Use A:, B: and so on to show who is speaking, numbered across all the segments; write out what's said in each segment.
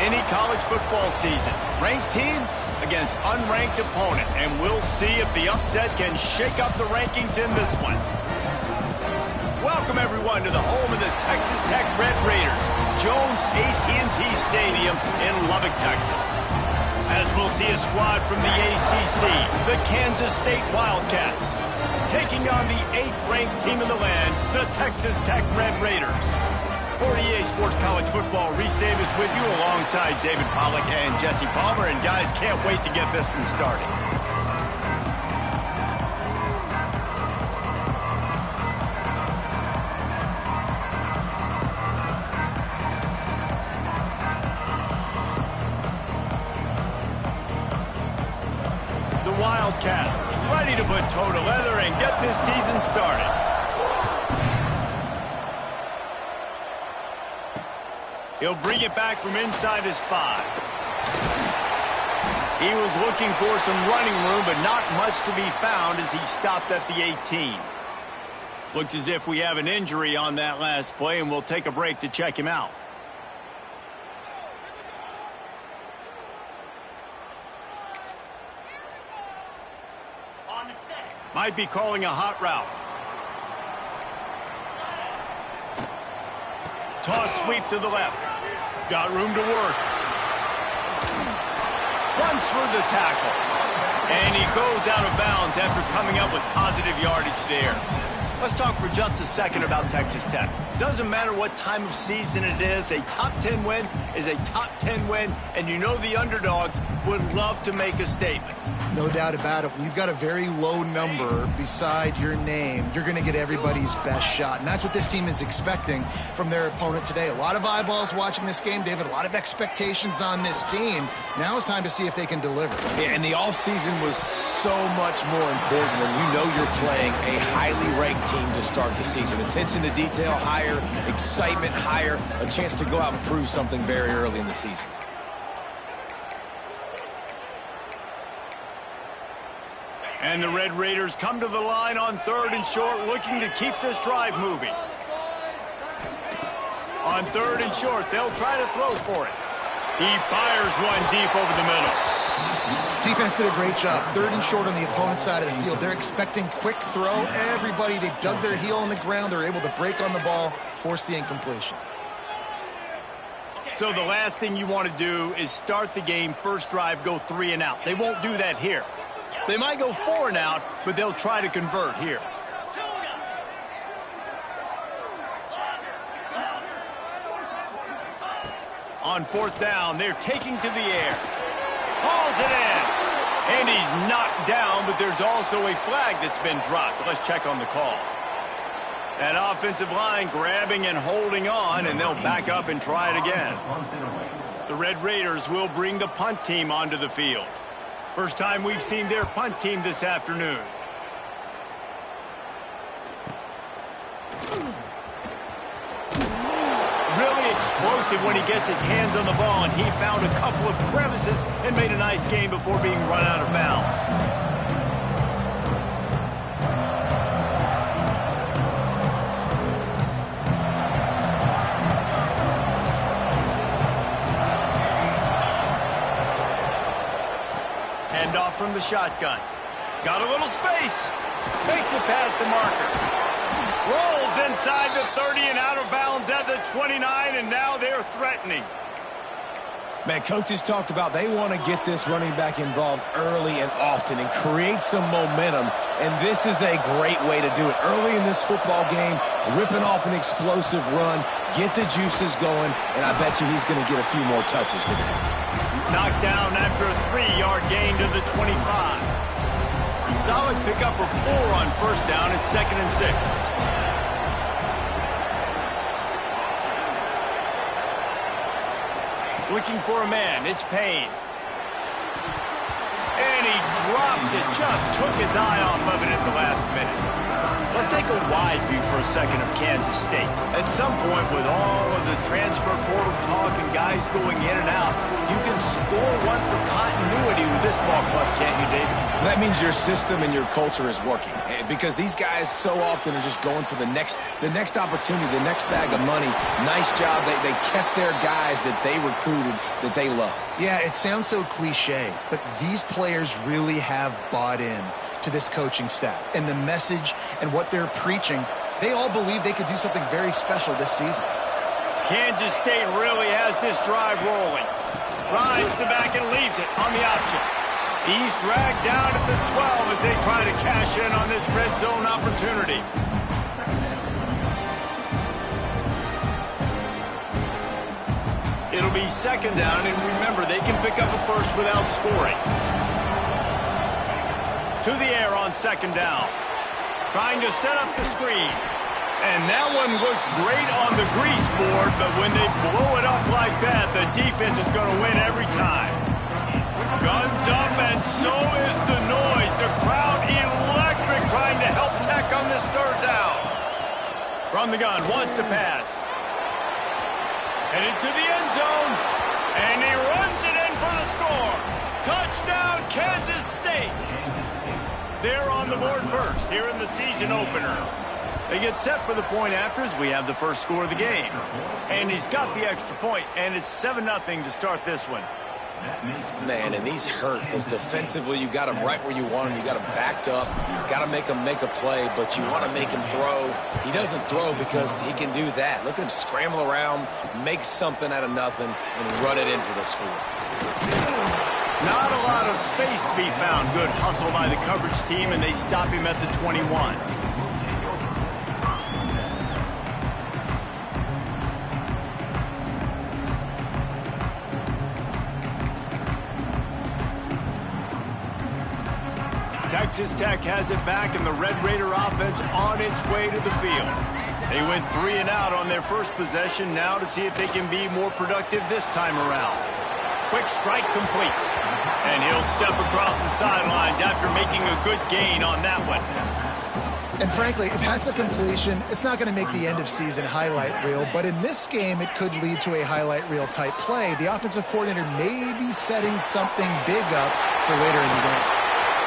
A: any college football season. Ranked team against unranked opponent, and we'll see if the upset can shake up the rankings in this one. Welcome, everyone, to the home of the Texas Tech Red Raiders, Jones AT&T Stadium in Lubbock, Texas. As we'll see a squad from the ACC, the Kansas State Wildcats, taking on the 8th-ranked team in the land, the Texas Tech Red Raiders. For EA Sports College Football, Reese Davis with you alongside David Pollack and Jesse Palmer. And guys, can't wait to get this one started. The Wildcats ready to put toe to leather and get this season started. He'll bring it back from inside his 5. He was looking for some running room, but not much to be found as he stopped at the 18. Looks as if we have an injury on that last play, and we'll take a break to check him out. Might be calling a hot route. Toss sweep to the left. Got room to work. Runs through the tackle. And he goes out of bounds after coming up with positive yardage there. Let's talk for just a second about Texas Tech. Doesn't matter what time of season it is, a top 10 win is a top 10 win, and you know the underdogs would love to make a statement.
B: No doubt about it. When you've got a very low number beside your name, you're going to get everybody's best shot. And that's what this team is expecting from their opponent today. A lot of eyeballs watching this game, David. A lot of expectations on this team. Now it's time to see if they can deliver.
C: Yeah, and the offseason was so much more important when you know you're playing a highly ranked team to start the season. Attention to detail higher, excitement higher, a chance to go out and prove something very early in the season.
A: And the Red Raiders come to the line on 3rd and short, looking to keep this drive moving. On 3rd and short, they'll try to throw for it. He fires one deep over the middle.
B: Defense did a great job. 3rd and short on the opponent's side of the field. They're expecting quick throw. Everybody, they dug their heel on the ground. They're able to break on the ball, force the incompletion.
A: So the last thing you want to do is start the game, first drive, go 3 and out. They won't do that here. They might go 4 and out, but they'll try to convert here. On 4th down, they're taking to the air. Hauls it in. And he's knocked down, but there's also a flag that's been dropped. Let's check on the call. That offensive line grabbing and holding on, and they'll back up and try it again. The Red Raiders will bring the punt team onto the field. First time we've seen their punt team this afternoon. Really explosive when he gets his hands on the ball, and he found a couple of crevices and made a nice game before being run out of bounds. Off from the shotgun. Got a little space. Makes it past the marker. Rolls inside the 30 and out of bounds at the 29, and now they're threatening.
C: Man, coaches talked about they want to get this running back involved early and often and create some momentum, and this is a great way to do it. Early in this football game, ripping off an explosive run, get the juices going, and I bet you he's going to get a few more touches today.
A: Knocked down after a 3-yard gain to the 25. Solid pickup for 4 on 1st down at 2nd and 6. Looking for a man, it's Payne. And he drops it, just took his eye off of it at the last minute. Let's take a wide view for a second of Kansas State. At some point, with all of the transfer portal talk and guys going in and out, you can score one for continuity with this ball club, can't you, David?
C: That means your system and your culture is working, because these guys so often are just going for the next opportunity, the next bag of money. Nice job. They kept their guys that they recruited, that they love.
B: Yeah, it sounds so cliche, but these players really have bought in to this coaching staff and the message and what they're preaching. They all believe they could do something very special this season.
A: Kansas State really has this drive rolling. Rides the back and leaves it on the option. He's dragged down at the 12 as they try to cash in on this red zone opportunity. It'll be second down, and remember, they can pick up a first without scoring. To the air on second down. Trying to set up the screen. And that one looked great on the grease board, but when they blow it up like that, the defense is going to win every time. Guns up, and so is the noise. The crowd electric, trying to help Tech on this third down. From the gun, wants to pass. Headed to the end zone, and he runs it in for the score. Touchdown, Kansas State. They're on the board first here in the season opener. They get set for the point after as we have the first score of the game. And he's got the extra point, and it's 7-0 to start this one.
C: Man, and these hurt, because defensively you got him right where you want him. You got him backed up. Got to make him make a play, but you want to make him throw. He doesn't throw because he can do that. Look at him scramble around, make something out of nothing, and run it in for the score.
A: Not a lot of space to be found. Good hustle by the coverage team, and they stop him at the 21. Texas Tech has it back, and the Red Raider offense on its way to the field. They went 3 and out on their first possession, now to see if they can be more productive this time around. Quick strike complete. And he'll step across the sidelines after making a good gain on that one.
B: And frankly, if that's a completion, it's not going to make the end-of-season highlight reel, but in this game, it could lead to a highlight reel type play. The offensive coordinator may be setting something big up for later in the game.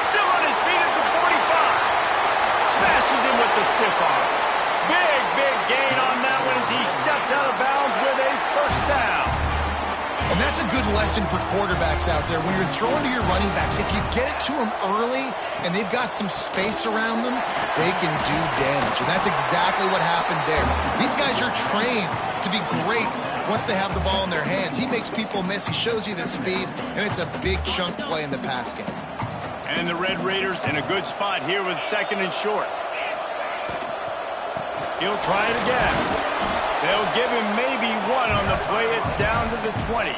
A: Still on his feet at the 45. Smashes him with the stiff arm. Big gain on that one as he steps out of bounds with a first down.
B: And that's a good lesson for quarterbacks out there. When you're throwing to your running backs, if you get it to them early and they've got some space around them, they can do damage. And that's exactly what happened there. These guys are trained to be great once they have the ball in their hands. He makes people miss. He shows you the speed, and it's a big chunk play in the pass game.
A: And the Red Raiders in a good spot here with second and short. He'll try it again. They'll give him maybe one on the play. It's down to the 20.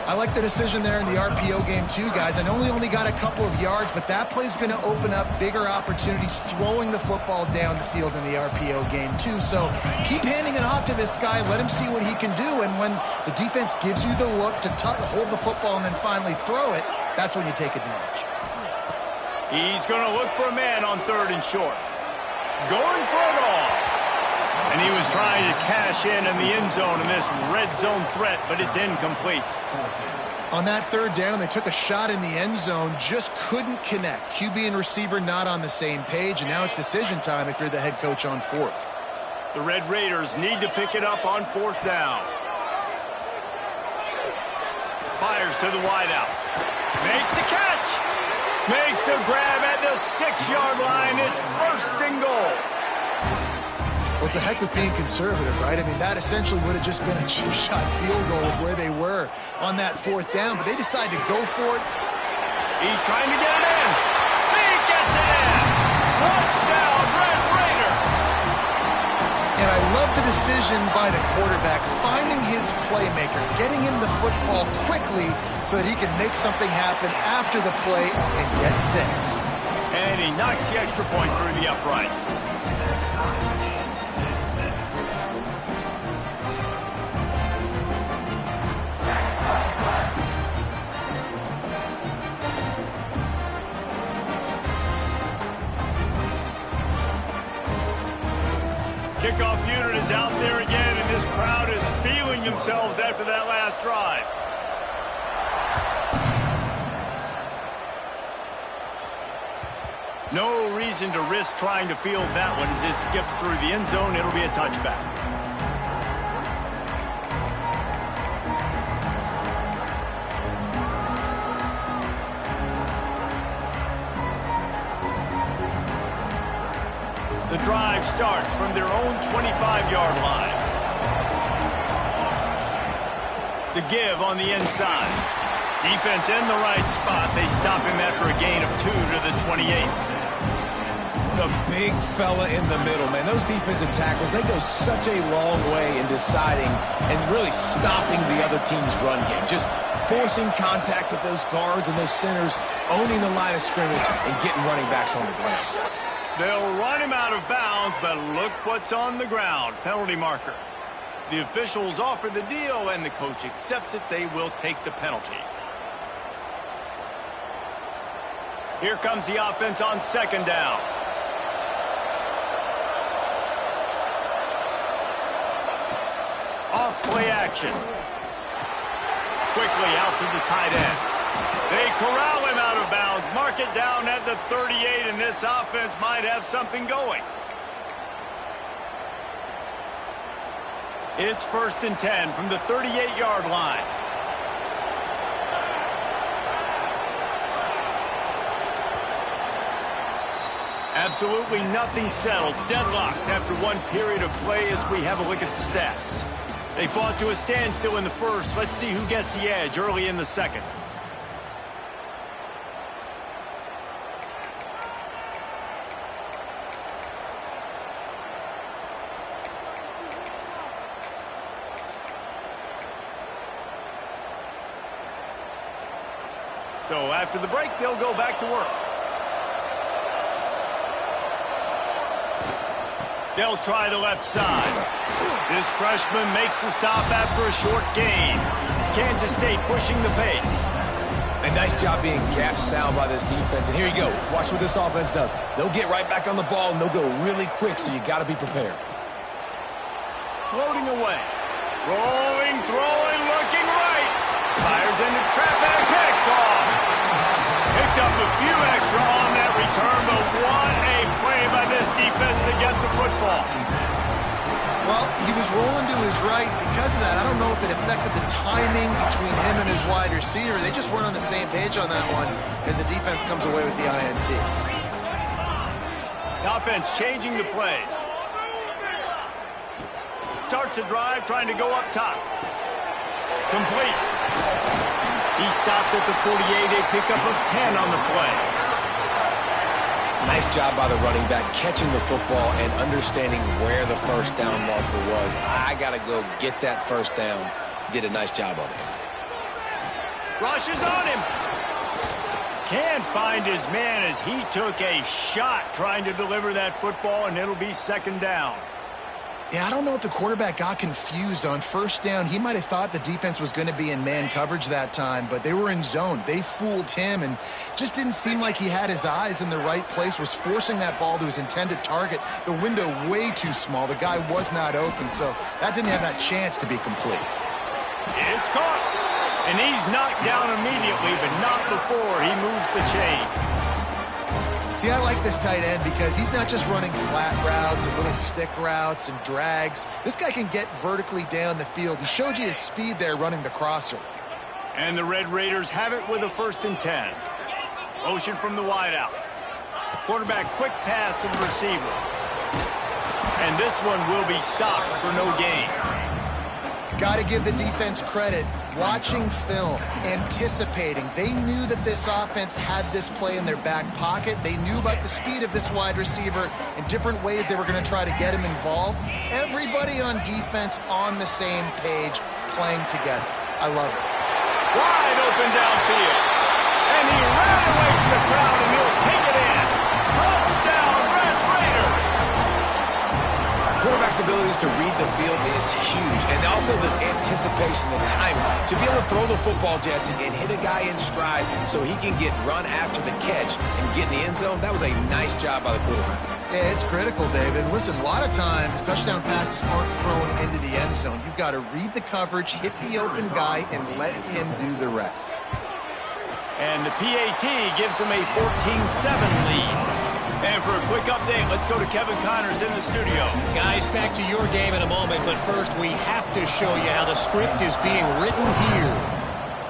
B: I like the decision there in the RPO game too, guys. I know he only got a couple of yards, but that play's going to open up bigger opportunities throwing the football down the field in the RPO game too. So keep handing it off to this guy. Let him see what he can do. And when the defense gives you the look to hold the football and then finally throw it, that's when you take advantage.
A: He's going to look for a man on third and short. Going for it all. And he was trying to cash in the end zone in this red zone threat, but it's incomplete.
B: On that third down, they took a shot in the end zone, just couldn't connect. QB and receiver not on the same page, and now it's decision time if you're the head coach on fourth.
A: The Red Raiders need to pick it up on fourth down. Fires to the wideout. Makes the catch. Makes the grab at the 6-yard line. It's first and goal.
B: Well, it's a heck with being conservative, right? I mean, that essentially would have just been a chip-shot field goal with where they were on that fourth down, but they decided to go for it.
A: He's trying to get it in. He gets it in. Touchdown, Red Raider.
B: And I love the decision by the quarterback, finding his playmaker, getting him the football quickly so that he can make something happen after the play and get 6.
A: And he knocks the extra point through the uprights. Kickoff unit is out there again, and this crowd is feeling themselves after that last drive. No reason to risk trying to field that one as it skips through the end zone. It'll be a touchback. The drive starts from their own 25-yard line. The give on the inside. Defense in the right spot. They stop him after a gain of 2 to the 28.
C: The big fella in the middle, man. Those defensive tackles, they go such a long way in deciding and really stopping the other team's run game. Just forcing contact with those guards and those centers, owning the line of scrimmage, and getting running backs on the ground.
A: They'll run him out of bounds, but look what's on the ground. Penalty marker. The officials offer the deal, and the coach accepts it. They will take the penalty. Here comes the offense on second down. Off play action. Quickly out to the tight end. They corral him out of bounds. Mark it down at the 38, and this offense might have something going. It's 1st and 10 from the 38-yard line. Absolutely nothing settled. Deadlocked after one period of play as we have a look at the stats. They fought to a standstill in the first. Let's see who gets the edge early in the second. So after the break, they'll go back to work. They'll try the left side. This freshman makes the stop after a short gain. Kansas State pushing the pace.
C: A nice job being gap sound by this defense. And here you go. Watch what this offense does. They'll get right back on the ball, and they'll go really quick, so you got to be prepared.
A: Floating away. Rolling, throwing, looking right. Fires into traffic, picked off. Picked up a few extra on that return, but what a play by this defense to get the football.
B: Well, he was rolling to his right. Because of that, I don't know if it affected the timing between him and his wide receiver. They just weren't on the same page on that one as the defense comes away with the INT.
A: The offense changing the play. Starts a drive trying to go up top. Complete. He stopped at the 48, a pickup of 10 on the play.
C: Nice job by the running back catching the football and understanding where the first down marker was. I got to go get that first down. He did a nice job of it.
A: Rushes on him. Can't find his man as he took a shot trying to deliver that football, and it'll be 2nd down.
B: Yeah, I don't know if the quarterback got confused on first down. He might have thought the defense was going to be in man coverage that time, but they were in zone. They fooled him and just didn't seem like he had his eyes in the right place, was forcing that ball to his intended target. The window way too small. The guy was not open, so that didn't have that chance to be complete.
A: It's caught, and he's knocked down immediately, but not before he moves the chains.
B: See, I like this tight end because he's not just running flat routes and little stick routes and drags. This guy can get vertically down the field. He showed you his speed there running the crosser.
A: And the Red Raiders have it with a 1st and 10. Motion from the wideout. Quarterback quick pass to the receiver. And this one will be stopped for no gain.
B: Got to give the defense credit. Watching film, anticipating. They knew that this offense had this play in their back pocket. They knew about the speed of this wide receiver and different ways they were going to try to get him involved. Everybody on defense on the same page, playing together. I love it.
A: Wide open downfield. And he ran away from the crowd, and he'll take it in. Touchdown, Red Raiders!
C: Quarterback's abilities to read the field is huge, and also the anticipation, the timing. To be able to throw the football, Jesse, and hit a guy in stride so he can get run after the catch and get in the end zone, that was a nice job by the quarterback.
B: Yeah, it's critical, David. Listen, a lot of times touchdown passes aren't thrown into the end zone. You've got to read the coverage, hit the open guy, and let him do the rest.
A: And the PAT gives them a 14-7 lead. And for a quick update, let's go to Kevin Connors in the studio.
D: Guys, back to your game in a moment, but first we have to show you how the script is being written here.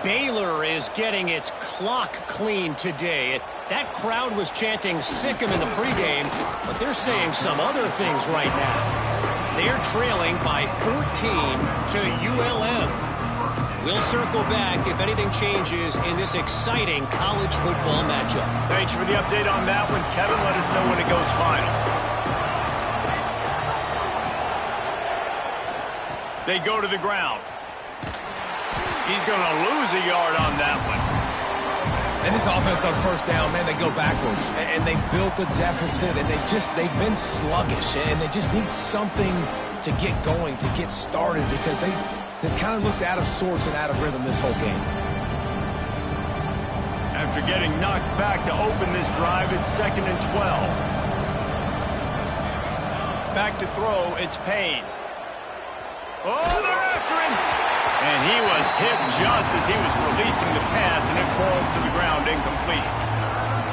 D: Baylor is getting its clock cleaned today. That crowd was chanting "sick 'em" in the pregame, but they're saying some other things right now. They're trailing by 14 to ULM. We'll circle back if anything changes in this exciting college football matchup.
A: Thanks for the update on that one, Kevin. Let us know when it goes final. They go to the ground. He's going to lose a yard on that one.
C: And this offense on first down, man, they go backwards. And they built a deficit, and they've been sluggish. And they just need something to get going, to get started, because they've kind of looked out of sorts and out of rhythm this whole game.
A: After getting knocked back to open this drive, it's 2nd and 12. Back to throw, it's Payne. Oh, they're after him! And he was hit just as he was releasing the pass, and it falls to the ground incomplete.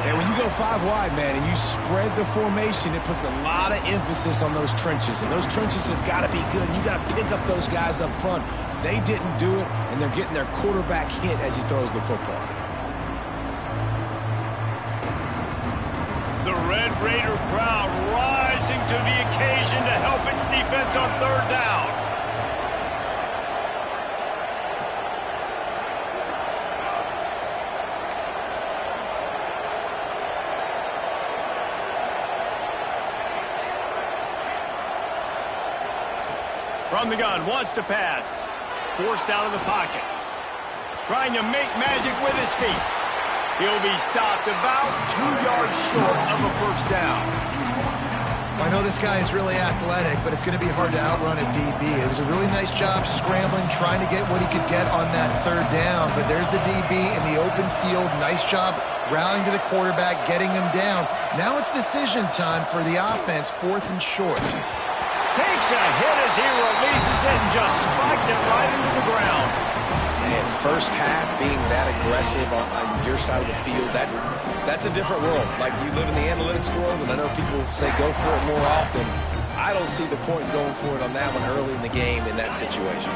C: And when you go 5 wide, man, and you spread the formation, it puts a lot of emphasis on those trenches. And those trenches have got to be good. And you got to pick up those guys up front. They didn't do it, and they're getting their quarterback hit as he throws the football.
A: The Red Raider crowd rising to the occasion to help its defense on 3rd down. From the gun, wants to pass. Forced out of the pocket. Trying to make magic with his feet. He'll be stopped about 2 yards short of a 1st down.
B: I know this guy is really athletic, but it's going to be hard to outrun a DB. It was a really nice job scrambling, trying to get what he could get on that 3rd down. But there's the DB in the open field. Nice job rallying to the quarterback, getting him down. Now it's decision time for the offense, 4th and short.
A: Takes a hit as he releases it and just spiked it right into the ground.
C: Man, first half being that aggressive on your side of the field, that's a different world. Like, you live in the analytics world, and I know people say go for it more often. I don't see the point in going for it on that one early in the game in that situation.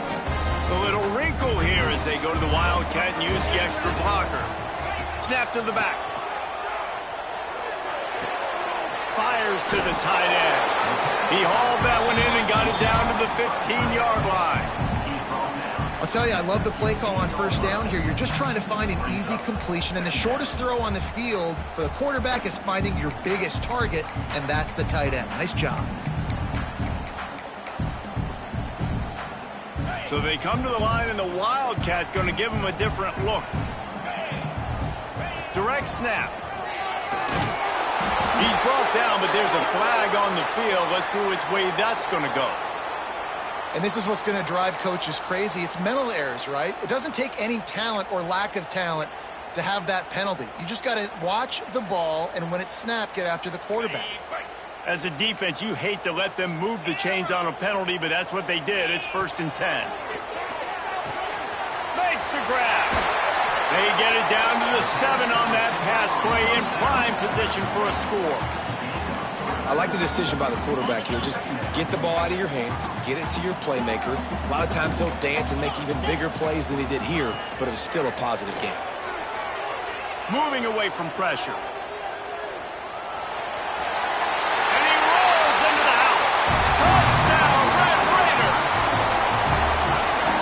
A: The little wrinkle here as they go to the Wildcat and use the extra blocker. Snap to the back. Fires to the tight end. He hauled that one in and got it down to the 15-yard line.
B: I'll tell you, I love the play call on 1st down here. You're just trying to find an easy completion, and the shortest throw on the field for the quarterback is finding your biggest target, and that's the tight end. Nice job.
A: So they come to the line, and the Wildcat going to give him a different look. Direct snap. He's brought down, but there's a flag on the field. Let's see which way that's going to go.
B: And this is what's going to drive coaches crazy. It's mental errors, right? It doesn't take any talent or lack of talent to have that penalty. You just got to watch the ball, and when it's snapped, get after the quarterback.
A: As a defense, you hate to let them move the chains on a penalty, but that's what they did. It's 1st and 10. Makes the grab. They get it down to the 7 on that pass play in prime position for a score.
C: I like the decision by the quarterback here. Just get the ball out of your hands, get it to your playmaker. A lot of times he'll dance and make even bigger plays than he did here, but it was still a positive game.
A: Moving away from pressure. And he rolls into the house. Touchdown, Red Raiders!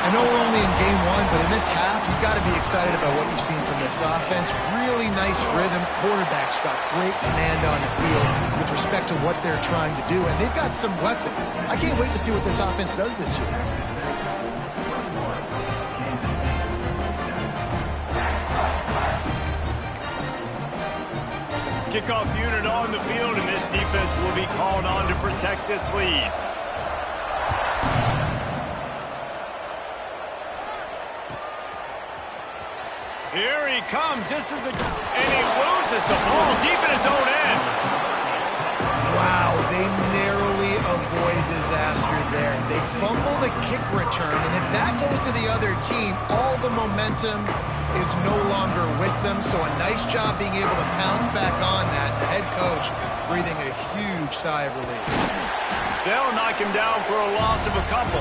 B: I know we're only in game 1, but in this half, you've got to be excited about what you've seen from this offense. Really nice rhythm. Quarterback's got great command on the field with respect to what they're trying to do, and they've got some weapons. I can't wait to see what this offense does this year.
A: Kickoff unit on the field, and this defense will be called on to protect this lead. Here he comes. And he loses the ball deep in his own end.
B: Wow, they narrowly avoid disaster there. They fumble the kick return, and if that goes to the other team, all the momentum is no longer with them. So a nice job being able to pounce back on that. The head coach breathing a huge sigh of relief.
A: They'll knock him down for a loss of a couple.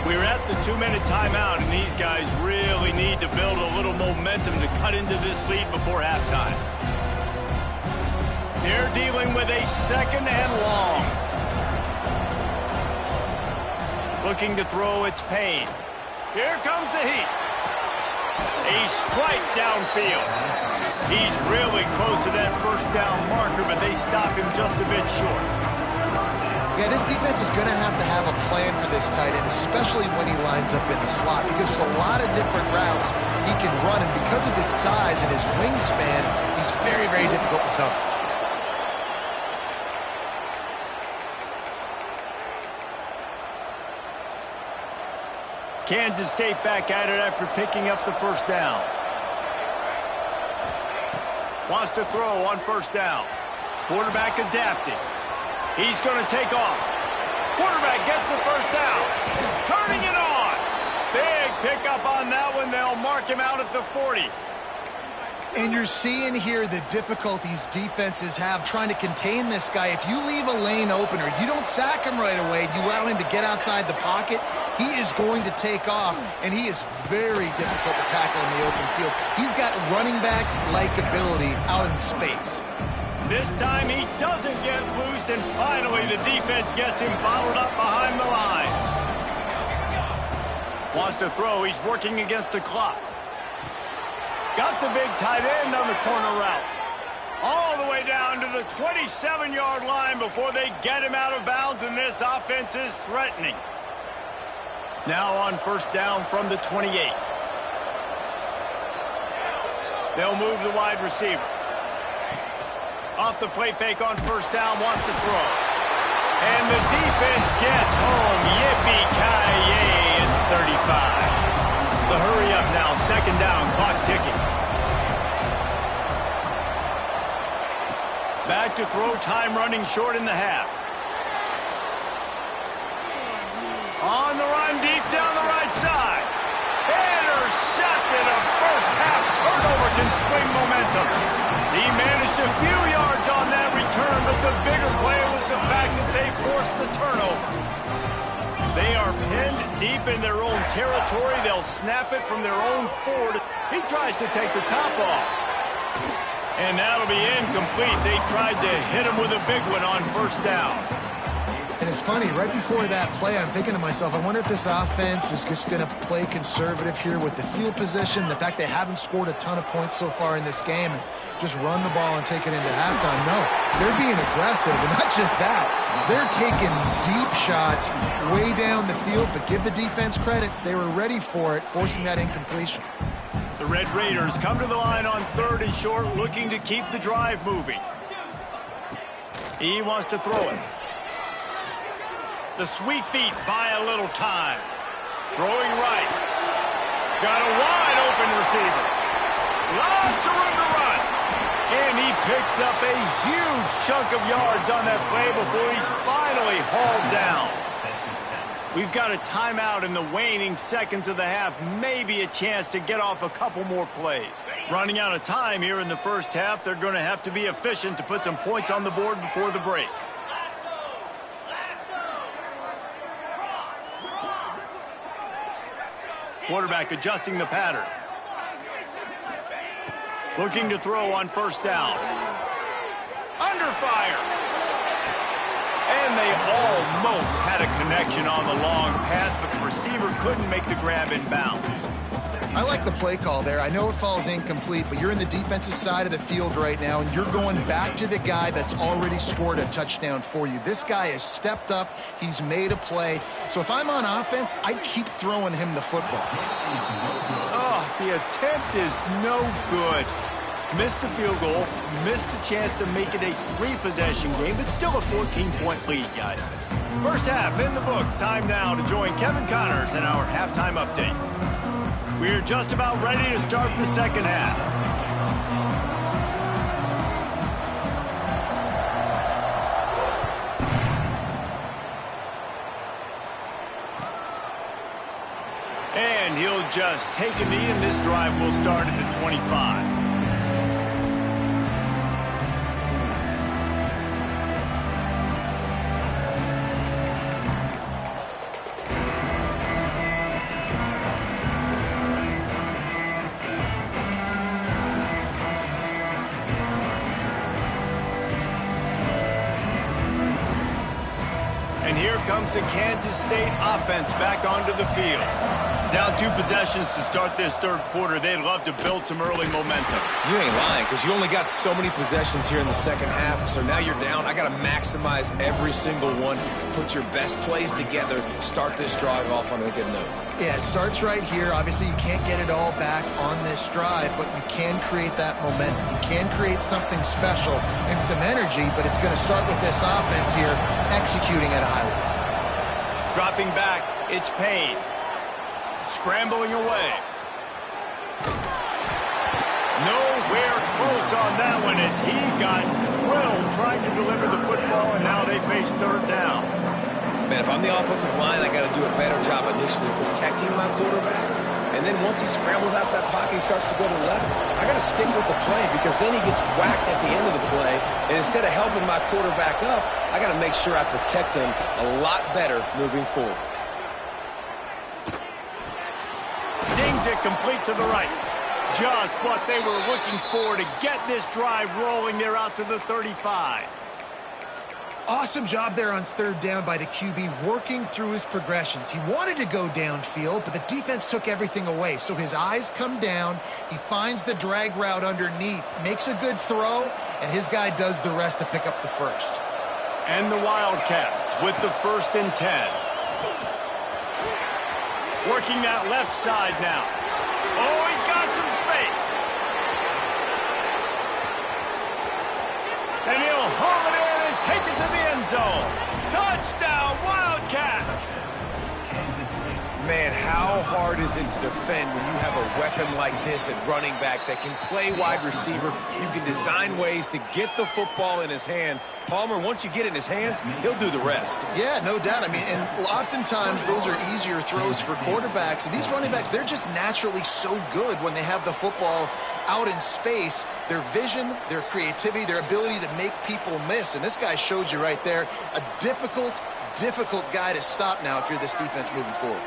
A: We're at the 2-minute timeout, and these guys really need to build a little momentum to cut into this lead before halftime. They're dealing with a 2nd and long. Looking to throw, it's Payne. Here comes the heat. A strike downfield. He's really close to that first down marker, but they stop him just a bit short.
B: Yeah, this defense is going to have a plan for this tight end, especially when he lines up in the slot, because there's a lot of different routes he can run, and because of his size and his wingspan, he's very, very difficult to cover.
A: Kansas State back at it after picking up the first down. Wants to throw on first down. Quarterback adapting. He's going to take off. Quarterback gets the first down. Turning it on. Big pickup on that one. They'll mark him out at the 40.
B: And you're seeing here the difficulties defenses have trying to contain this guy. If you leave a lane open or you don't sack him right away, you allow him to get outside the pocket, he is going to take off, and he is very difficult to tackle in the open field. He's got running back-like ability out in space.
A: This time he doesn't get loose, and finally the defense gets him bottled up behind the line. Wants to throw. He's working against the clock. Got the big tight end on the corner route. All the way down to the 27-yard line before they get him out of bounds, and this offense is threatening. Now on first down from the 28. They'll move the wide receiver. Off the play fake on first down, wants to throw. And the defense gets home. Yippee-ki-yay at 35. The hurry up now, 2nd down, clock ticking. Back to throw, time running short in the half. On the run, deep down the right side. Intercepted. A first half turnover can swing momentum. He managed a few yards on that return, but the bigger play was the fact that they forced the turnover. They are pinned deep in their own territory. They'll snap it from their own 40. He tries to take the top off. And that'll be incomplete. They tried to hit him with a big one on first down.
B: And it's funny, right before that play, I'm thinking to myself, I wonder if this offense is just going to play conservative here with the field position, the fact they haven't scored a ton of points so far in this game, and just run the ball and take it into halftime. No, they're being aggressive, and not just that. They're taking deep shots way down the field, but give the defense credit. They were ready for it, forcing that incompletion.
A: The Red Raiders come to the line on 3rd and short, looking to keep the drive moving. He wants to throw it. The sweet feet buy a little time. Throwing right. Got a wide open receiver. Lots of room to run. And he picks up a huge chunk of yards on that play before he's finally hauled down. We've got a timeout in the waning seconds of the half. Maybe a chance to get off a couple more plays. Running out of time here in the first half. They're going to have to be efficient to put some points on the board before the break. Quarterback adjusting the pattern. Looking to throw on first down. Under fire. And they almost had a connection on the long pass, but the receiver couldn't make the grab in bounds.
B: I like the play call there. I know it falls incomplete, but you're in the defensive side of the field right now, and you're going back to the guy that's already scored a touchdown for you. This guy has stepped up. He's made a play. So if I'm on offense, I keep throwing him the football.
A: Oh, the attempt is no good. Missed the field goal, missed the chance to make it a 3-possession game, but still a 14-point lead, guys. First half in the books. Time now to join Kevin Connors in our halftime update. We're just about ready to start the second half. And he'll just take a knee, and this drive will start at the 25. And here comes the Kansas State offense back onto the field. Down 2 possessions to start this third quarter. They'd love to build some early momentum.
C: You ain't lying, because you only got so many possessions here in the second half, so now you're down. I got to maximize every single one, put your best plays together, start this drive off on a good note.
B: Yeah, it starts right here. Obviously, you can't get it all back on this drive, but you can create that momentum. You can create something special and some energy, but it's going to start with this offense here executing at a high level.
A: Dropping back, it's Payne. Scrambling away. Nowhere close on that one as he got drilled trying to deliver the football, and now they face third down.
C: Man, if I'm the offensive line, I got to do a better job initially protecting my quarterback. And then once he scrambles out of that pocket, he starts to go to the left, I got to stick with the play because then he gets whacked at the end of the play. And instead of helping my quarterback up, I got to make sure I protect him a lot better moving forward.
A: Zings it complete to the right. Just what they were looking for to get this drive rolling. They're out to the 35.
B: Awesome job there on third down by the QB, working through his progressions. He wanted to go downfield, but the defense took everything away. So his eyes come down. He finds the drag route underneath, makes a good throw, and his guy does the rest to pick up the first.
A: And the Wildcats with the 1st and 10. Working that left side now. Oh, he's got some space. And he'll haul it in and take it to the end zone. Touchdown, Wildcats!
C: Man, how hard is it to defend when you have a weapon like this at running back that can play wide receiver? You can design ways to get the football in his hand. Palmer, once you get it in his hands, he'll do the rest.
B: Yeah, no doubt. I mean, and oftentimes those are easier throws for quarterbacks. And these running backs, they're just naturally so good when they have the football out in space. Their vision, their creativity, their ability to make people miss. And this guy showed you right there, a difficult guy to stop now if you're this defense moving forward.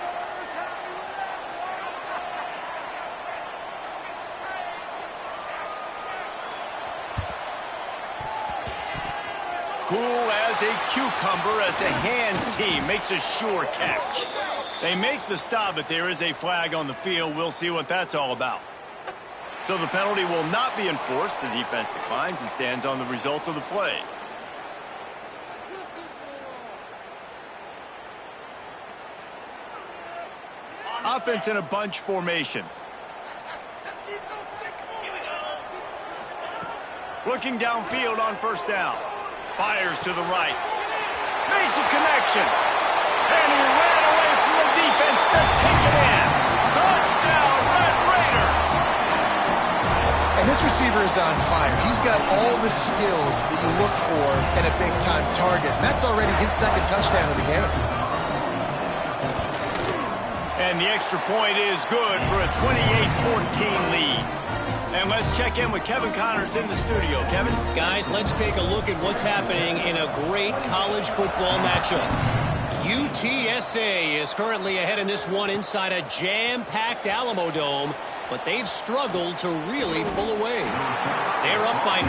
A: Cool as a cucumber as the hands team makes a sure catch. They make the stop, but there is a flag on the field. We'll see what that's all about. So the penalty will not be enforced. The defense declines and stands on the result of the play. Offense in a bunch formation. Looking downfield on 1st down. Fires to the right. Makes a connection. And he ran away from the defense to take it in. Touchdown, Red Raiders!
B: And this receiver is on fire. He's got all the skills that you look for in a big-time target. And that's already his 2nd touchdown of the game.
A: And the extra point is good for a 28-14 lead. And let's check in with Kevin Connors in the studio. Kevin?
D: Guys, let's take a look at what's happening in a great college football matchup. UTSA is currently ahead in this one inside a jam-packed Alamo Dome, but they've struggled to really pull away. They're up by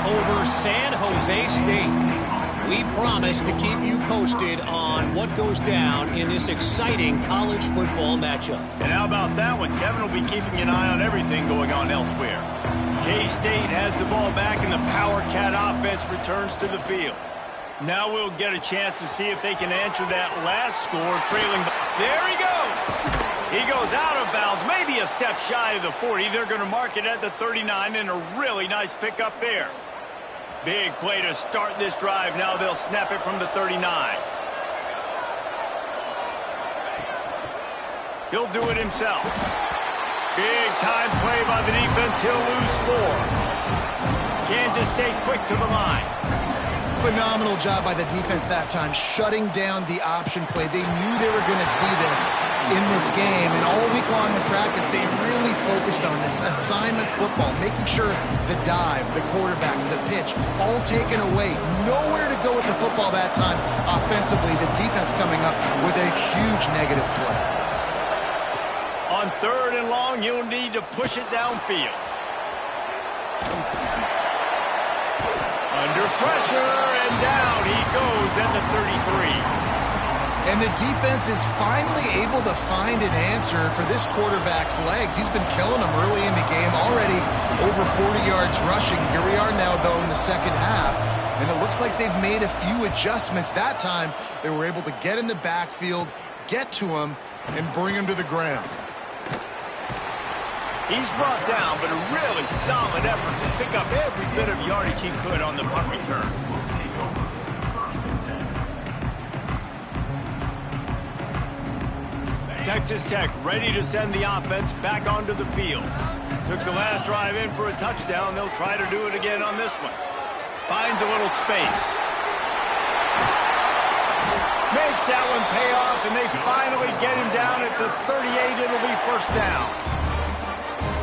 D: 4 over San Jose State. We promise to keep you posted on what goes down in this exciting college football matchup.
A: And how about that one? Kevin will be keeping an eye on everything going on elsewhere. K-State has the ball back, and the Power Cat offense returns to the field. Now we'll get a chance to see if they can answer that last score, trailing. There he goes! He goes out of bounds, maybe a step shy of the 40. They're going to mark it at the 39, and a really nice pickup there. Big play to start this drive. Now they'll snap it from the 39. He'll do it himself. Big time play by the defense. He'll lose 4. Kansas State quick to the line.
B: Phenomenal job by the defense that time, shutting down the option play. They knew they were going to see this in this game, and all week long in practice, they really focused on this assignment football, making sure the dive, the quarterback, the pitch, all taken away. Nowhere to go with the football that time offensively. The defense coming up with a huge negative play.
A: On 3rd and long, you'll need to push it downfield. Under pressure, and down he goes at the 33.
B: And the defense is finally able to find an answer for this quarterback's legs. He's been killing them early in the game, already over 40 yards rushing. Here we are now, though, in the second half. And it looks like they've made a few adjustments. That time, they were able to get in the backfield, get to him, and bring him to the ground.
A: He's brought down, but a really solid effort to pick up every bit of yardage he could on the punt return. Texas Tech ready to send the offense back onto the field. Took the last drive in for a touchdown. They'll try to do it again on this one. Finds a little space. Makes that one pay off, and they finally get him down at the 38. It'll be first down.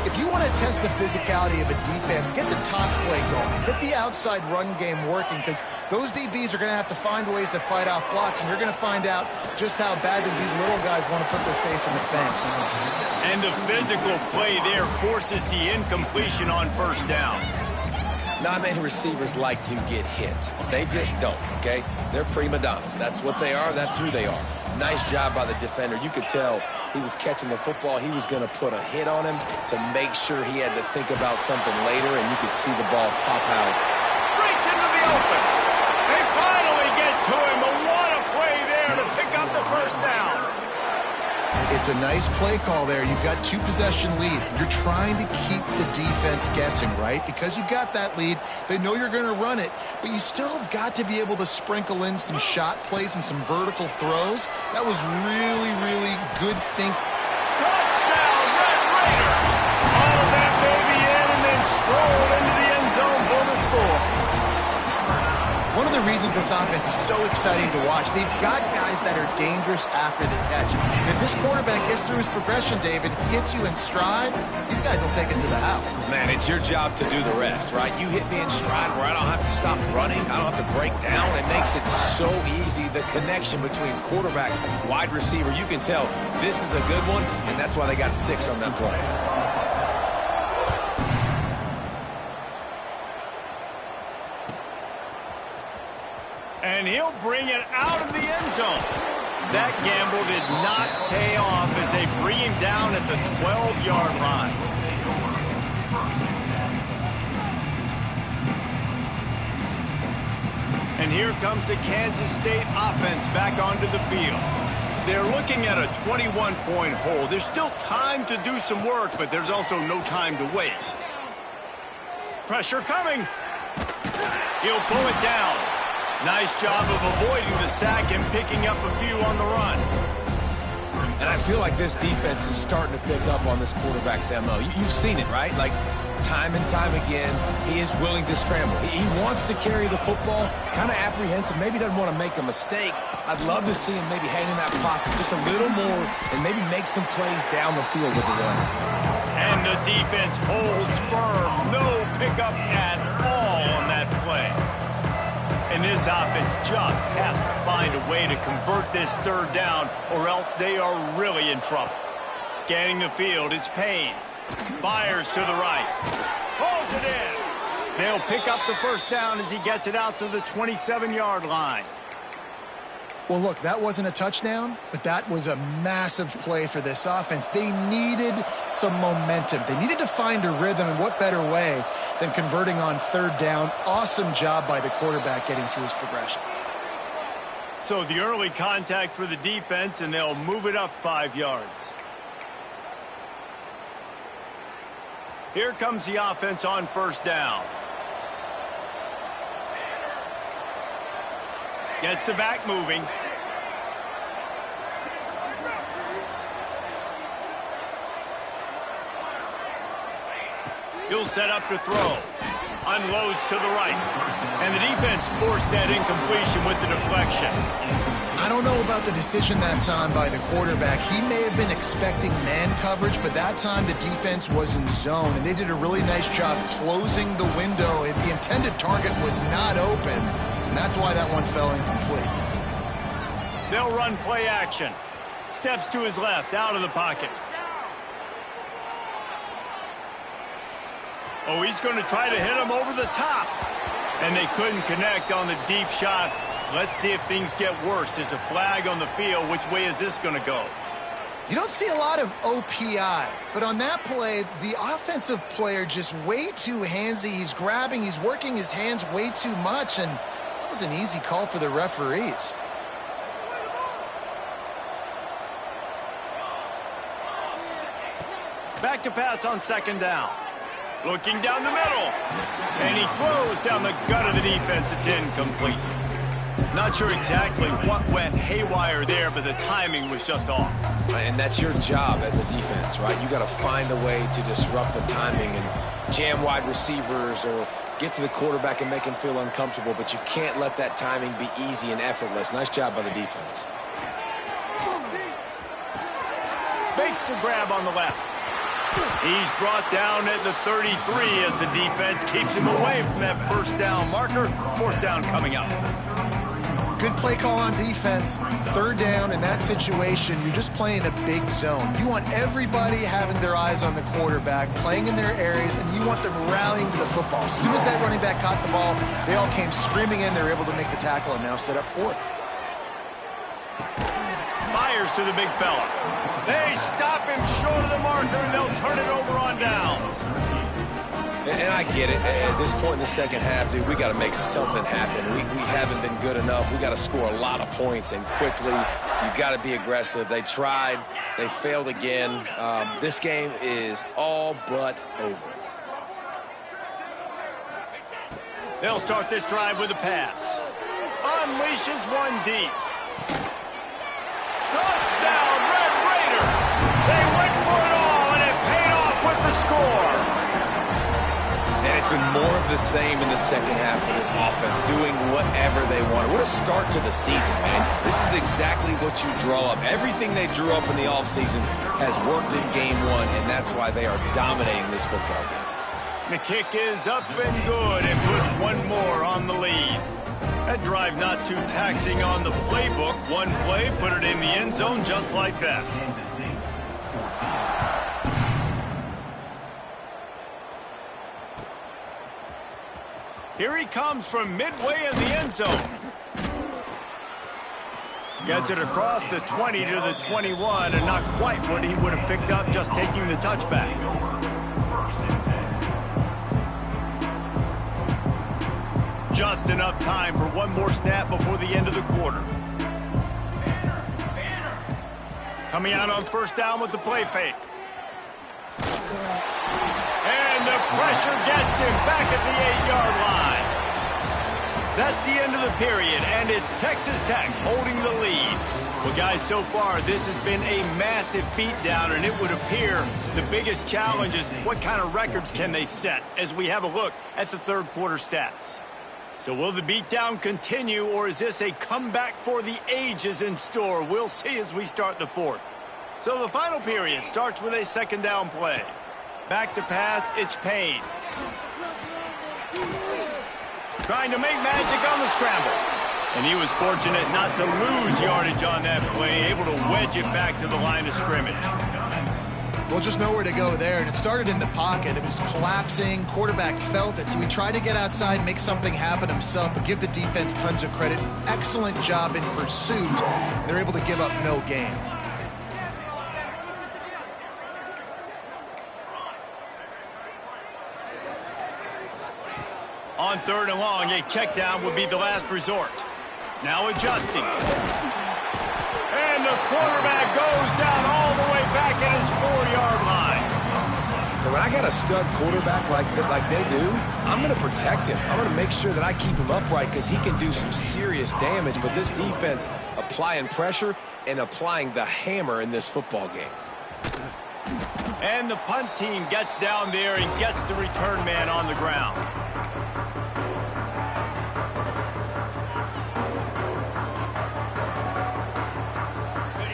B: If you want to test the physicality of a defense, get the toss play going. Get the outside run game working, because those DBs are going to have to find ways to fight off blocks, and you're going to find out just how badly these little guys want to put their face in the fan.
A: And the physical play there forces the incompletion on first down.
C: Non-man receivers like to get hit. They just don't, okay? They're prima donnas. That's what they are. That's who they are. Nice job by the defender. You could tell he was catching the football. He was going to put a hit on him to make sure he had to think about something later, and you could see the ball pop out.
A: Breaks into the open. They finally get to him, but what a play there to pick up the first down.
B: It's a nice play call there. You've got 2-possession lead. You're trying to keep the defense guessing, right? Because you've got that lead, they know you're going to run it, but you still have got to be able to sprinkle in some shot plays and some vertical throws. That was really, really good thinking.
A: Touchdown, Red Raider! Hauled that baby in and then strolled into the end zone for the score.
B: One of the reasons this offense is so exciting to watch, they've got guys that are dangerous after the catch. And if this quarterback gets through his progression, David, hits you in stride, these guys will take it to the house.
C: Man, it's your job to do the rest, right? You hit me in stride where I don't have to stop running. I don't have to break down. It makes it so easy. The connection between quarterback, wide receiver, you can tell this is a good one, and that's why they got 6 on that play.
A: And he'll bring it out of the end zone. That gamble did not pay off as they bring him down at the 12-yard line. And here comes the Kansas State offense back onto the field. They're looking at a 21-point hole. There's still time to do some work, but there's also no time to waste. Pressure coming. He'll pull it down. Nice job of avoiding the sack and picking up a few on the run.
C: And I feel like this defense is starting to pick up on this quarterback's MO. You've seen it, right? Like, time and time again, he is willing to scramble. He wants to carry the football, kind of apprehensive, maybe doesn't want to make a mistake. I'd love to see him maybe hang in that pocket just a little more and maybe make some plays down the field with his arm.
A: And the defense holds firm. No pickup at all on that play. And this offense just has to find a way to convert this third down, or else they are really in trouble. Scanning the field, it's Payne. Fires to the right. Holds it in. They'll pick up the first down as he gets it out to the 27-yard line.
B: Well, look, that wasn't a touchdown, but that was a massive play for this offense. They needed some momentum. They needed to find a rhythm, and what better way than converting on third down. Awesome job by the quarterback getting through his progression.
A: So the early contact for the defense, and they'll move it up 5 yards. Here comes the offense on first down. Gets the back moving. He'll set up to throw. Unloads to the right. And the defense forced that incompletion with the deflection.
B: I don't know about the decision that time by the quarterback. He may have been expecting man coverage, but that time the defense was in zone, and they did a really nice job closing the window. The intended target was not open, and that's why that one fell incomplete.
A: They'll run play action. Steps to his left, out of the pocket. Oh, he's going to try to hit him over the top. And they couldn't connect on the deep shot. Let's see if things get worse. There's a flag on the field. Which way is this going to go?
B: You don't see a lot of OPI, but on that play, the offensive player just way too handsy. He's grabbing, he's working his hands way too much, and that was an easy call for the referees.
A: Back to pass on second down. Looking down the middle. And he throws down the gut of the defense. It's incomplete. Not sure exactly what went haywire there, but the timing was just off.
C: And that's your job as a defense, right? You got to find a way to disrupt the timing and jam wide receivers or get to the quarterback and make him feel uncomfortable, but you can't let that timing be easy and effortless. Nice job by the defense.
A: Makes the grab on the left. He's brought down at the 33 as the defense keeps him away from that first down marker. Fourth down coming up.
B: Good play call on defense. Third down in that situation, you're just playing a big zone. You want everybody having their eyes on the quarterback, playing in their areas, and you want them rallying to the football. As soon as that running back caught the ball, they all came screaming in. They were able to make the tackle and now set up fourth.
A: Fires to the big fella. They stop him short of the marker, and they'll turn it over on downs.
C: And I get it. At this point in the second half, dude, we got to make something happen. We haven't been good enough. We got to score a lot of points and quickly. You've got to be aggressive. They tried. They failed again. This game is all but over.
A: They'll start this drive with a pass. Unleashes one deep. Touchdown, Red Raider! They went for it all, and it paid off with the score.
C: And it's been more of the same in the second half for this offense, doing whatever they want. What a start to the season, man. This is exactly what you draw up. Everything they drew up in the offseason has worked in game one, and that's why they are dominating this football game.
A: The kick is up and good, and put one more on the lead. That drive not too taxing on the playbook. One play, put it in the end zone just like that. Here he comes from midway in the end zone. Gets it across the 20 to the 21, and not quite what he would have picked up just taking the touchback. Just enough time for one more snap before the end of the quarter. Coming out on first down with the play fake. And the pressure gets him back at the 8-yard line. That's the end of the period, and it's Texas Tech holding the lead. Well, guys, so far this has been a massive beatdown, and it would appear the biggest challenge is what kind of records can they set as we have a look at the third quarter stats. So will the beatdown continue, or is this a comeback for the ages in store? We'll see as we start the fourth. So the final period starts with a second down play. Back to pass, it's Payne. Trying to make magic on the scramble. And he was fortunate not to lose yardage on that play, able to wedge it back to the line of scrimmage.
B: Well, just nowhere to go there, and it started in the pocket. It was collapsing. Quarterback felt it, so he tried to get outside, make something happen himself, but give the defense tons of credit. Excellent job in pursuit. They're able to give up no gain.
A: On third and long, a check down would be the last resort. Now adjusting. And the quarterback goes down all the way back at his 4-yard line.
C: And when I got a stud quarterback like they do, I'm going to protect him. I'm going to make sure that I keep him upright because he can do some serious damage. But this defense applying pressure and applying the hammer in this football game.
A: And the punt team gets down there and gets the return man on the ground.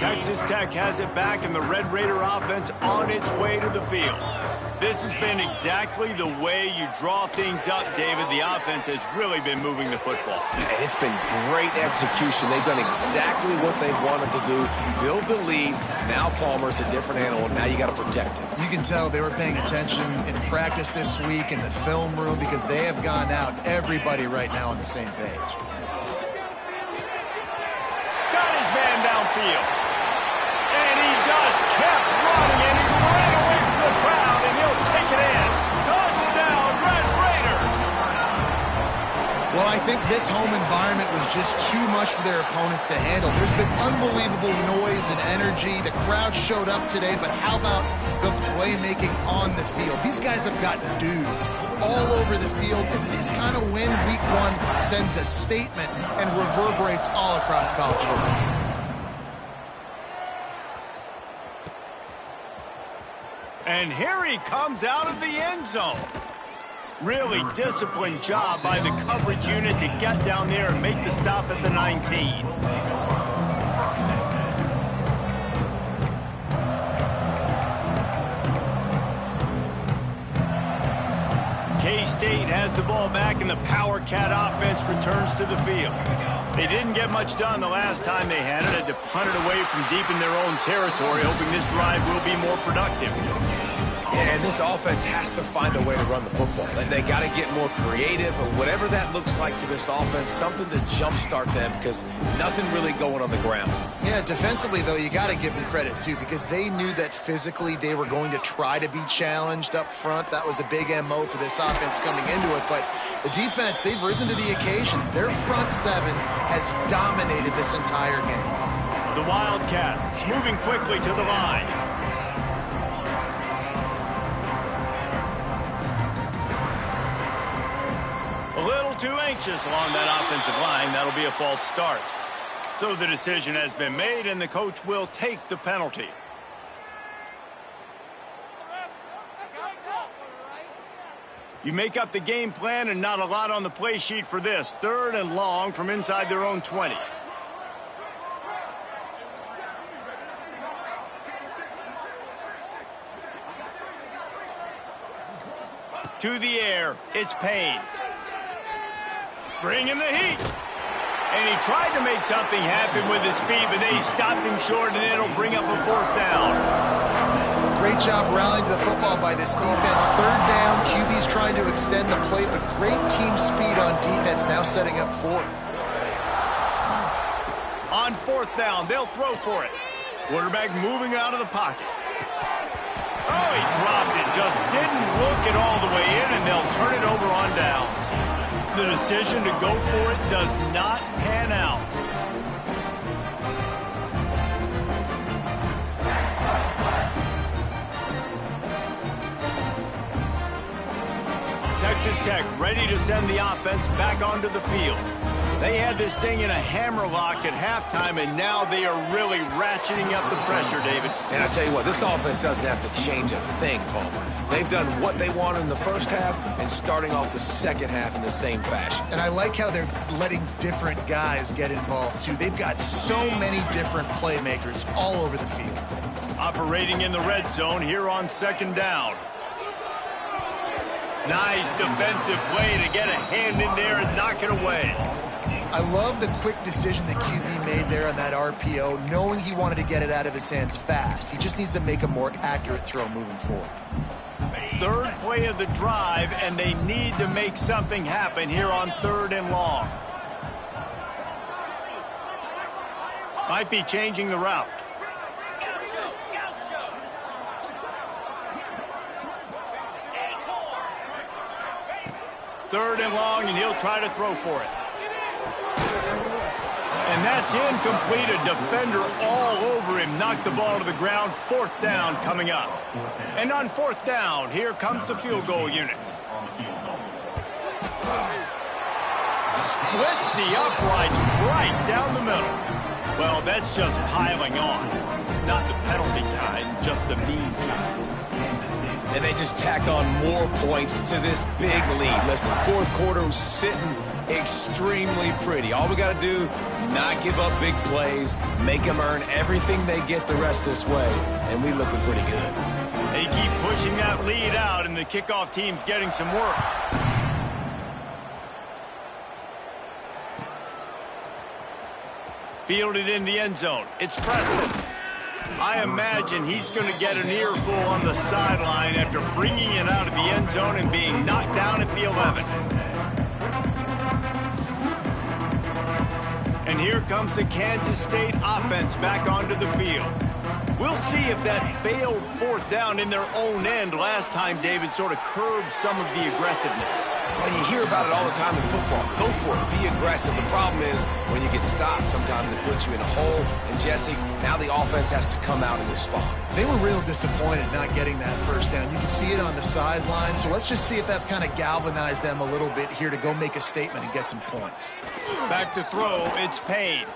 A: Texas Tech has it back, and the Red Raider offense on its way to the field. This has been exactly the way you draw things up, David. The offense has really been moving the football.
C: And it's been great execution. They've done exactly what they've wanted to do. Build the lead. Now Palmer's a different animal. Now you got to protect it.
B: You can tell they were paying attention in practice this week in the film room because they have gone out, everybody right now on the same page.
A: Got his man downfield. And he just kept running, and he ran away from the crowd, and he'll take it in. Touchdown, Red Raiders!
B: Well, I think this home environment was just too much for their opponents to handle. There's been unbelievable noise and energy. The crowd showed up today, but how about the playmaking on the field? These guys have got dudes all over the field, and this kind of win week one sends a statement and reverberates all across college football.
A: And here he comes out of the end zone. Really disciplined job by the coverage unit to get down there and make the stop at the 19. K-State has the ball back, and the Power Cat offense returns to the field. They didn't get much done the last time they had it. Had to punt it away from deep in their own territory, hoping this drive will be more productive.
C: Yeah, and this offense has to find a way to run the football. They got to get more creative, or whatever that looks like for this offense, something to jumpstart them, because nothing really going on the ground.
B: Yeah, defensively, though, you got to give them credit, too, because they knew that physically they were going to try to be challenged up front. That was a big MO for this offense coming into it. But the defense, they've risen to the occasion. Their front seven has dominated this entire game.
A: The Wildcats moving quickly to the line. A little too anxious along that offensive line. That'll be a false start. So the decision has been made, and the coach will take the penalty. You make up the game plan, and not a lot on the play sheet for this. 3rd and long from inside their own 20. To the air, it's Payne. Bringing the heat. And he tried to make something happen with his feet, but they stopped him short, and it'll bring up a 4th down.
B: Great job rallying to the football by this defense. 3rd down, QB's trying to extend the play, but great team speed on defense, now setting up 4th.
A: On 4th down, they'll throw for it. Quarterback moving out of the pocket. Oh, he dropped it. Just didn't look it all the way in, and they'll turn it over on downs. The decision to go for it does not pan out. Texas Tech ready to send the offense back onto the field. They had this thing in a hammerlock at halftime, and now they are really ratcheting up the pressure, David.
C: And I tell you what, this offense doesn't have to change a thing, Palmer. They've done what they wanted in the first half and starting off the second half in the same fashion.
B: And I like how they're letting different guys get involved, too. They've got so many different playmakers all over the field.
A: Operating in the red zone here on 2nd down. Nice defensive play to get a hand in there and knock it away.
B: I love the quick decision that QB made there on that RPO, knowing he wanted to get it out of his hands fast. He just needs to make a more accurate throw moving forward.
A: 3rd play of the drive, and they need to make something happen here on 3rd and long. Might be changing the route. Third and long, and he'll try to throw for it. And that's incomplete. A defender all over him. Knocked the ball to the ground. 4th down coming up. And on 4th down, here comes the field goal unit. Splits the uprights right down the middle. Well, that's just piling on. Not the penalty kind, just the mean kind.
C: and they just tack on more points to this big lead. Listen, fourth quarter was sitting extremely pretty. All we got to do, not give up big plays, make them earn everything they get the rest this way, and we looking pretty good.
A: They keep pushing that lead out, and the kickoff team's getting some work. Fielded in the end zone. It's Preston. I imagine he's going to get an earful on the sideline after bringing it out of the end zone and being knocked down at the 11. And here comes the Kansas State offense back onto the field. We'll see if that failed fourth down in their own end last time, David, sort of curbed some of the aggressiveness.
C: Well, you hear about it all the time in football. Go for it. Be aggressive. The problem is when you get stopped, sometimes it puts you in a hole. And, Jesse, now the offense has to come out and respond.
B: They were real disappointed not getting that first down. You can see it on the sideline. So let's just see if that's kind of galvanized them a little bit here to go make a statement and get some points.
A: Back to throw. It's Payne.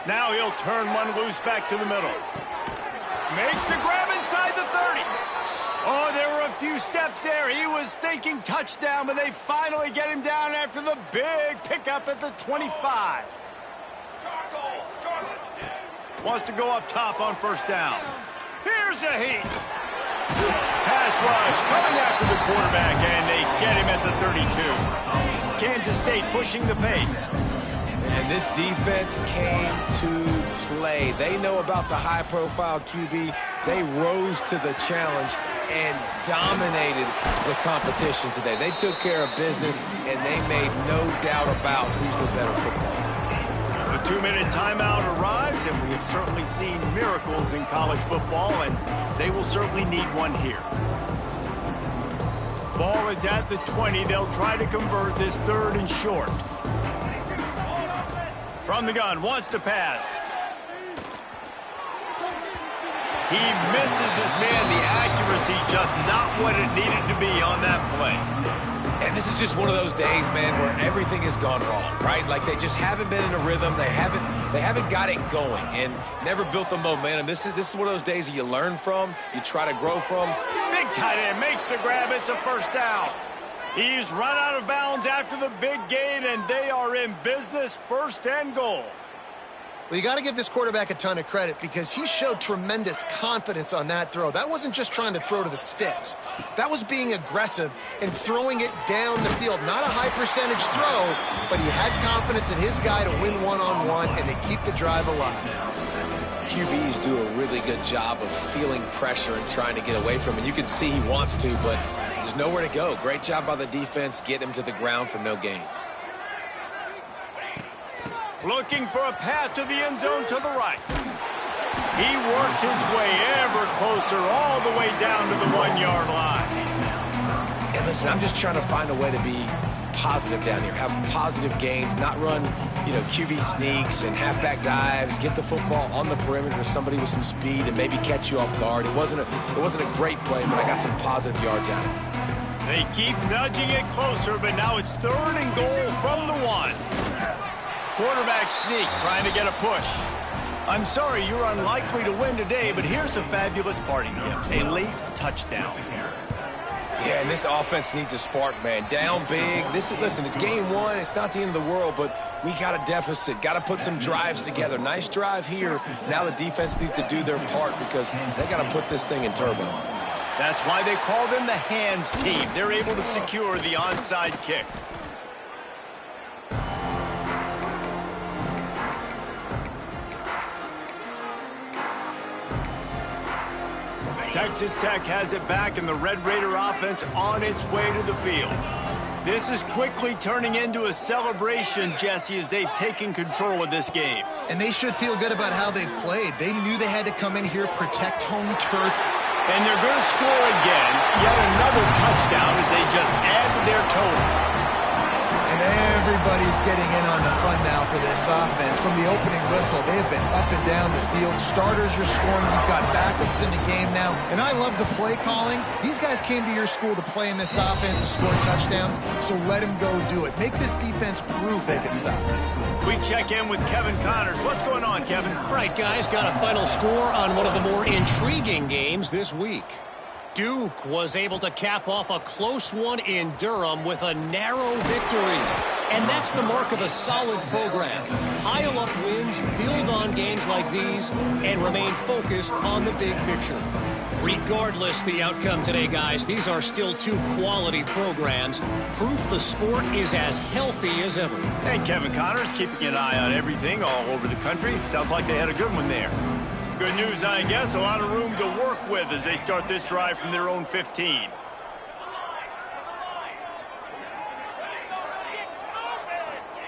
A: Now he'll turn one loose back to the middle. Makes the grab inside the 30. Oh, there were a few steps there. He was thinking touchdown, but they finally get him down after the big pickup at the 25. Wants to go up top on first down. Here's a heat. Pass rush coming after the quarterback, and they get him at the 32. Kansas State pushing the pace.
C: And this defense came to play. They know about the high-profile QB. They rose to the challenge and dominated the competition today. They took care of business, and they made no doubt about who's the better football team.
A: The 2-minute timeout arrives, and we have certainly seen miracles in college football, and they will certainly need one here. Ball is at the 20. They'll try to convert this third and short. From the gun, wants to pass. He misses his man. The accuracy just not what it needed to be on that play.
C: And this is just one of those days, man, where everything has gone wrong, right? Like they just haven't been in a rhythm. They haven't got it going and never built the momentum. This is one of those days that you learn from, you try to grow from.
A: Big tight end makes the grab. It's a first down. He's run out of bounds after the big gain, and they are in business, first and goal.
B: Well, you got to give this quarterback a ton of credit because he showed tremendous confidence on that throw. That wasn't just trying to throw to the sticks. That was being aggressive and throwing it down the field. Not a high percentage throw, but he had confidence in his guy to win one-on-one, and they keep the drive alive.
C: QBs do a really good job of feeling pressure and trying to get away from it. You can see he wants to, but there's nowhere to go. Great job by the defense. Get him to the ground for no gain.
A: Looking for a path to the end zone to the right. He works his way ever closer all the way down to the 1-yard line.
C: And listen, I'm just trying to find a way to be positive down here. Have positive gains, not run, QB sneaks and halfback dives. Get the football on the perimeter with somebody with some speed and maybe catch you off guard. It wasn't a great play, but I got some positive yards out of it.
A: They keep nudging it closer, but now it's third and goal from the 1. Quarterback sneak, trying to get a push. I'm sorry, you're unlikely to win today, but here's a fabulous parting gift. A late touchdown.
C: Yeah, and this offense needs a spark, man. Down big. Listen, it's game 1. It's not the end of the world, but we got a deficit. Got to put some drives together. Nice drive here. Now the defense needs to do their part because they got to put this thing in turbo.
A: That's why they call them the hands team. They're able to secure the onside kick. Texas Tech has it back, and the Red Raider offense on its way to the field. This is quickly turning into a celebration, Jesse, as they've taken control of this game.
B: And they should feel good about how they've played. They knew they had to come in here, protect home turf.
A: And they're going to score again, yet another touchdown as they just add to their total.
B: And everybody's getting in on the fun now for this offense. From the opening whistle, they have been up and down the field. Starters are scoring. You've got backups in the game now. And I love the play calling. These guys came to your school to play in this offense to score touchdowns, so let them go do it. Make this defense prove they can stop.
A: We check in with Kevin Connors. What's going on, Kevin?
D: Right, guys, got a final score on one of the more intriguing games this week. Duke was able to cap off a close one in Durham with a narrow victory. And that's the mark of a solid program. Pile up wins, build on games like these, and remain focused on the big picture. Regardless the outcome today, guys, these are still two quality programs. Proof the sport is as healthy as ever.
A: And Kevin Connors keeping an eye on everything all over the country. Sounds like they had a good one there. Good news, I guess. A lot of room to work with as they start this drive from their own 15.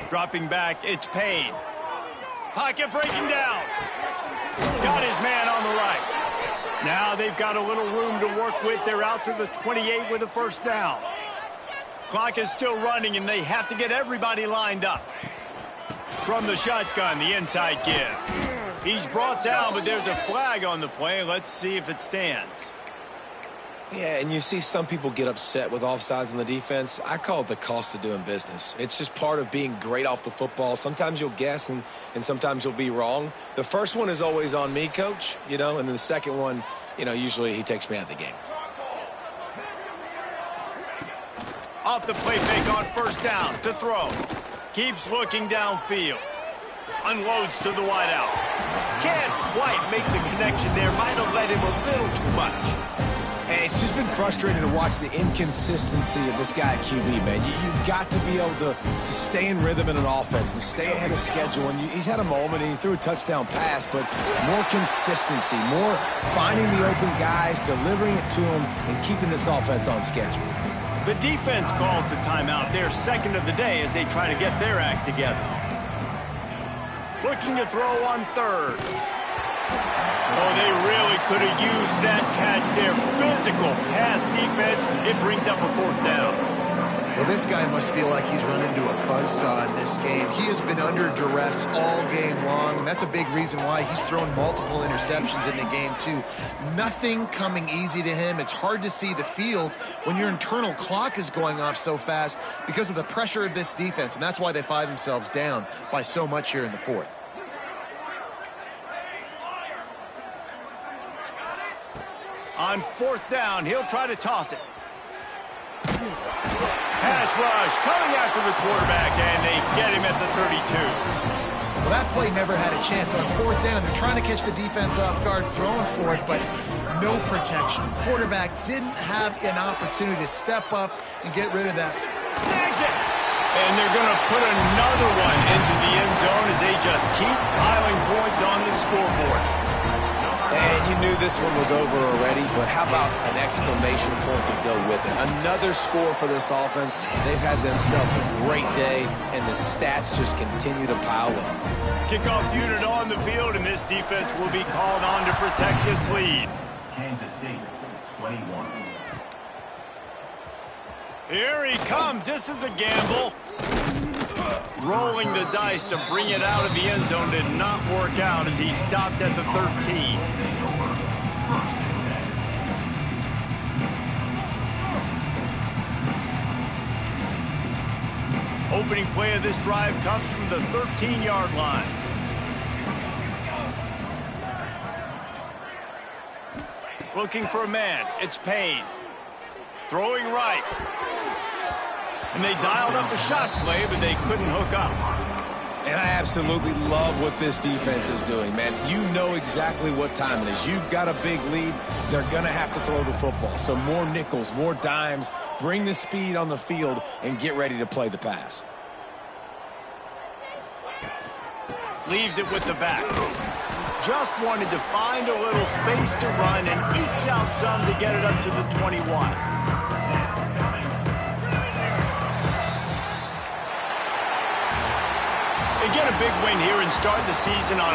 A: Dropping back, it's Payne. Pocket breaking down. Got his man on the right. Now they've got a little room to work with. They're out to the 28 with a first down. Clock is still running, and they have to get everybody lined up. From the shotgun, the inside give. He's brought down, but there's a flag on the play. Let's see if it stands.
C: Yeah, and you see some people get upset with offsides on the defense. I call it the cost of doing business. It's just part of being great off the football. Sometimes you'll guess, and sometimes you'll be wrong. The first one is always on me, Coach, and then the second one, usually he takes me out of the game.
A: Off the play fake on first down to throw. Keeps looking downfield. Unloads to the wideout. Can't quite make the connection there. Might have led him a little too much.
C: And it's just been frustrating to watch the inconsistency of this guy at QB, man. You've got to be able to stay in rhythm in an offense and stay ahead of schedule. And he's had a moment and he threw a touchdown pass, but more consistency, more finding the open guys, delivering it to them, and keeping this offense on schedule.
A: The defense calls the timeout. Their second of the day as they try to get their act together. Looking to throw on third. Oh, they really could have used that catch there. Physical pass defense. It brings up a fourth down.
B: Well, this guy must feel like he's run into a buzzsaw in this game. He has been under duress all game long, and that's a big reason why he's thrown multiple interceptions in the game, too. Nothing coming easy to him. It's hard to see the field when your internal clock is going off so fast because of the pressure of this defense, and that's why they find themselves down by so much here in the fourth.
A: On fourth down, he'll try to toss it. Pass rush coming after the quarterback, and they get him at the 32.
B: Well, that play never had a chance. On fourth down, they're trying to catch the defense off guard, throwing for it, but no protection. Quarterback didn't have an opportunity to step up and get rid of that.
A: Snags it! And they're going to put another one into the end zone as they just keep piling points on the scoreboard.
C: And you knew this one was over already, but how about an exclamation point to go with it? Another score for this offense. They've had themselves a great day, and the stats just continue to pile up.
A: Kickoff unit on the field, and this defense will be called on to protect this lead.
E: Kansas City, 21.
A: Here he comes. This is a gamble. Rolling the dice to bring it out of the end zone did not work out as he stopped at the 13. Opening play of this drive comes from the 13-yard line. Looking for a man. It's Payne. Throwing right. And they dialed up a shot play, but they couldn't hook up.
C: And I absolutely love what this defense is doing, man. You know exactly what time it is. You've got a big lead. They're going to have to throw the football. So more nickels, more dimes. Bring the speed on the field and get ready to play the pass.
A: Leaves it with the back. Just wanted to find a little space to run and ekes out some to get it up to the 21. They get a big win here and start the season on